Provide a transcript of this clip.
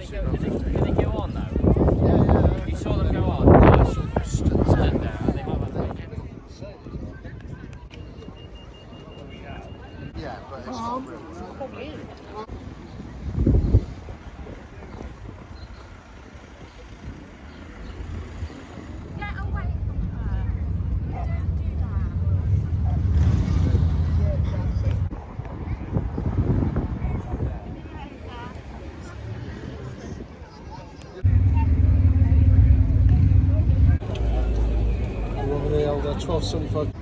Did they go on though? You saw them go on? No, I saw them stood there. They might have taken. Yeah, but it's not real. Get away from her. Don't do that. Over there, I've got 12.75.